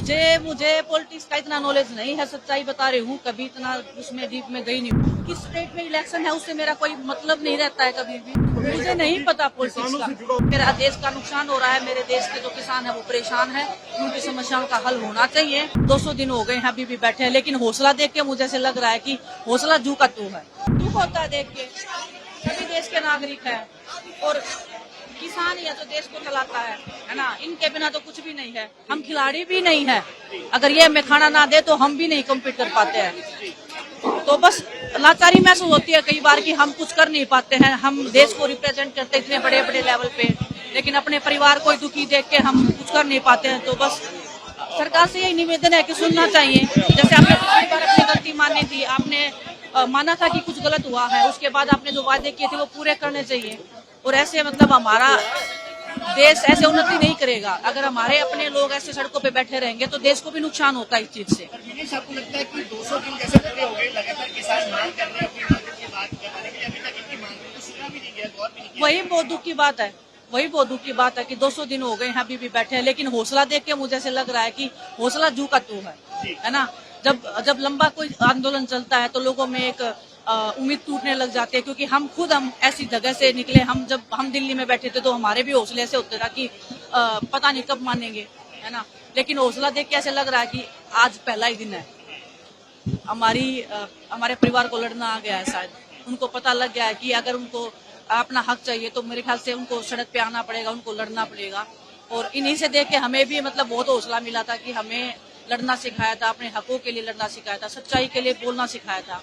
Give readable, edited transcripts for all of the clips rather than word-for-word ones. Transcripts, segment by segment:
मुझे मुझे पॉलिटिक्स का इतना नॉलेज नहीं है, सच्चाई बता रही हूँ। कभी इतना उसमें डीप में गई नहीं हूँ। किस स्टेट में इलेक्शन है उससे मेरा कोई मतलब नहीं रहता है कभी भी। मुझे नहीं पता पॉलिटिक्स का। मेरा देश का नुकसान हो रहा है, मेरे देश के जो किसान है वो परेशान है, उनकी समस्याओं का हल होना चाहिए। 200 दिन हो गए हैं अभी भी बैठे हैं, लेकिन हौसला देख के मुझे ऐसे लग रहा है कि हौसला जू का तू है। दुख होता है देख के, सभी देश के नागरिक है और किसान ही है जो देश को चलाता है ना। इनके बिना तो कुछ भी नहीं है। हम खिलाड़ी भी नहीं है, अगर ये हमें खाना ना दे तो हम भी नहीं कम्पीट कर पाते हैं। तो बस लाचारी महसूस होती है कई बार कि हम कुछ कर नहीं पाते हैं। हम देश को रिप्रेजेंट करते इतने बड़े बड़े लेवल पे, लेकिन अपने परिवार को दुखी देख के हम कुछ कर नहीं पाते हैं। तो बस सरकार से यही निवेदन है कि सुनना चाहिए। जैसे आपने पिछली बार अपनी गलती मानी थी, आपने माना था कि कुछ गलत हुआ है, उसके बाद आपने जो वादे किए थे वो पूरे करने चाहिए। और ऐसे मतलब हमारा देश ऐसे उन्नति नहीं करेगा अगर हमारे अपने लोग ऐसे सड़कों पे बैठे रहेंगे, तो देश को भी नुकसान होता है इस चीज से। आपको लगता है कि 200 दिन कैसे पूरे हो गए, लगातार किसान मांग कर रहे हैं अपनी मांगों की बात करने के लिए, अभी तक इनकी मांगों को सुना भी नहीं गया, गौर भी नहीं किया। वही बहुत दुख की बात है, वही बहुत दुख की बात है कि 200 दिन हो गए हैं अभी भी बैठे हैं, लेकिन हौसला देख के मुझे ऐसे लग रहा है कि हौसला जू का तू है ना। जब लंबा कोई आंदोलन चलता है तो लोगों में एक उम्मीद टूटने लग जाती है, क्योंकि हम ऐसी जगह से निकले। जब हम दिल्ली में बैठे थे तो हमारे भी हौसले ऐसे होते था कि पता नहीं कब मानेंगे, है ना। लेकिन हौसला देख के ऐसे लग रहा है कि आज पहला ही दिन है। हमारे परिवार को लड़ना आ गया है, शायद उनको पता लग गया है कि अगर उनको अपना हक चाहिए तो मेरे ख्याल से उनको सड़क पे आना पड़ेगा, उनको लड़ना पड़ेगा। और इन्हीं से देख के हमें भी मतलब बहुत हौसला मिला था कि हमें लड़ना सिखाया था, अपने हकों के लिए लड़ना सिखाया था, सच्चाई के लिए बोलना सिखाया था।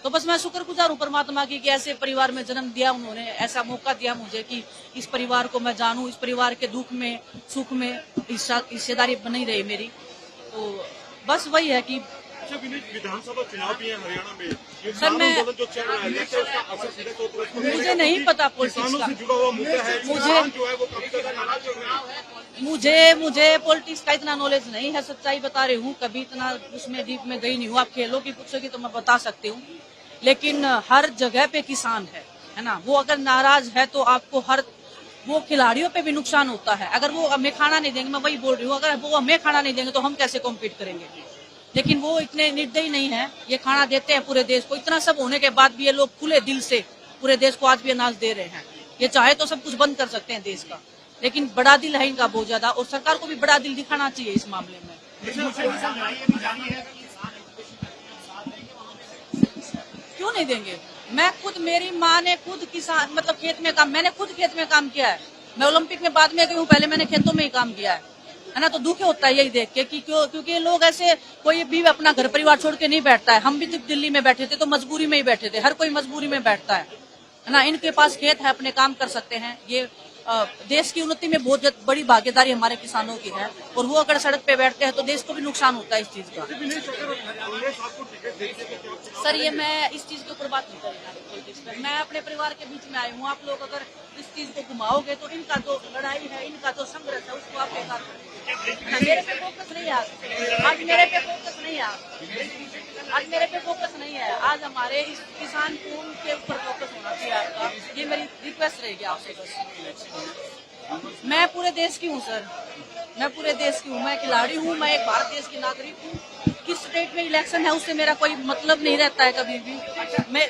तो बस मैं शुक्रगुजार हूँ परमात्मा की कि ऐसे परिवार में जन्म दिया उन्होंने, ऐसा मौका दिया मुझे कि इस परिवार को मैं जानूं, इस परिवार के दुख में सुख में हिस्सेदारी बनी रही मेरी। तो बस वही है कि विधानसभा चुनाव भी है हरियाणा में, ये सर मैं आंदोलन जो चल रहा है उसका असर सीधे तौर पर मुझे नहीं पता पॉलिटिक्स का। से जुड़ा हुआ मुद्दा है। किसान जो है वो कब तक नाराज हो रहे हैं। मुझे पॉलिटिक्स का इतना नॉलेज नहीं है, सच्चाई बता रही हूँ। कभी इतना उसमें डीप में गई नहीं हूँ। आप खेलों की पूछोगी तो मैं बता सकती हूँ, लेकिन हर जगह पे किसान है ना। वो अगर नाराज है तो आपको वो खिलाड़ियों पे भी नुकसान होता है। अगर वो हमें खाना नहीं देंगे, मैं वही बोल रही हूँ, अगर वो हमें खाना नहीं देंगे तो हम कैसे कॉम्पीट करेंगे। लेकिन वो इतने निर्दयी नहीं है, ये खाना देते हैं पूरे देश को। इतना सब होने के बाद भी ये लोग खुले दिल से पूरे देश को आज भी अनाज दे रहे हैं। ये चाहे तो सब कुछ बंद कर सकते हैं देश का, लेकिन बड़ा दिल है इनका बहुत ज्यादा, और सरकार को भी बड़ा दिल दिखाना चाहिए इस मामले में। क्यों नहीं देंगे? मैं खुद, मेरी माँ ने खुद किसान मतलब खेत में काम, मैंने खुद खेत में काम किया है। मैं ओलंपिक में बाद में गई हूँ, पहले मैंने खेतों में ही काम किया है ना। तो दुख होता है यही देख के कि क्योंकि लोग ऐसे, कोई भी अपना घर परिवार छोड़ के नहीं बैठता है। हम भी जब दिल्ली में बैठे थे तो मजबूरी में ही बैठे थे, हर कोई मजबूरी में बैठता है ना। इनके पास खेत है, अपने काम कर सकते हैं। ये देश की उन्नति में बहुत बड़ी भागीदारी हमारे किसानों की है, और वो अगर सड़क पे बैठते हैं तो देश को भी नुकसान होता है इस चीज का। सर ये मैं इस चीज के ऊपर बात नहीं करूँगा, मैं अपने परिवार के बीच में आई हूँ। आप लोग अगर इस चीज को घुमाओगे तो इनका जो लड़ाई है, इनका जो संघर्ष है, उसको आप बेकार करोगे। मेरे पे फोकस नहीं है आज, मेरे पे फोकस नहीं है आज, मेरे पे फोकस नहीं है आज। हमारे इस किसान कौम के ऊपर फोकस होना चाहिए आपका, ये मेरी रिक्वेस्ट रहेगी आपसे बस। मैं पूरे देश की हूँ सर, मैं पूरे देश की हूँ, मैं खिलाड़ी हूँ, मैं एक भारत देश की नागरिक हूँ। किस स्टेट में इलेक्शन है उससे मेरा कोई मतलब नहीं रहता है कभी भी।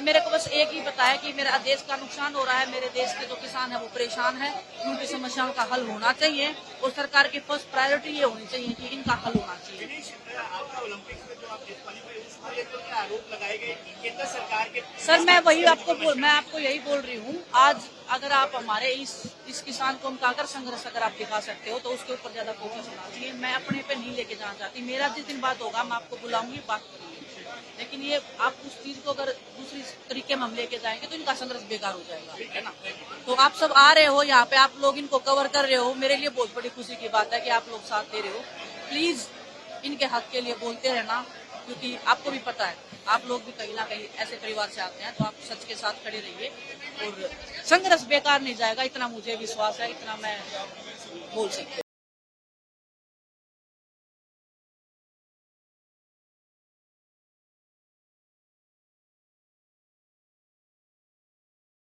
मेरे को बस एक ही पता है कि मेरा देश का नुकसान हो रहा है, मेरे देश के जो किसान है वो परेशान है, उनकी समस्याओं का हल होना चाहिए, और सरकार की फर्स्ट प्रायोरिटी ये होनी चाहिए कि इनका हल होना चाहिए। आरोप लगाए गए केंद्र सरकार के। सर मैं आपको यही बोल रही हूँ। आज अगर आप हमारे इस किसान कौम का अगर संघर्ष अगर आप दिखा सकते हो तो उसके ऊपर ज्यादा फोकस होना चाहिए। मैं अपने पे नहीं लेके जाना चाहती, मेरा जिस दिन बात होगा मैं आपको बुलाऊंगी, बात करूंगी, लेकिन ये आप उस चीज को अगर दूसरी तरीके में हम लेके जाएंगे तो इनका संघर्ष बेकार हो जाएगा, है ना। तो आप सब आ रहे हो यहाँ पे, आप लोग इनको कवर कर रहे हो, मेरे लिए बहुत बड़ी खुशी की बात है कि आप लोग साथ दे रहे हो। प्लीज इनके हक के लिए बोलते रहना, क्योंकि आपको भी पता है, आप लोग भी कहीं ना कहीं ऐसे परिवार से आते हैं, तो आप सच के साथ खड़े रहिए और संघर्ष बेकार नहीं जाएगा, इतना मुझे विश्वास है, इतना मैं बोल सकती हूँ।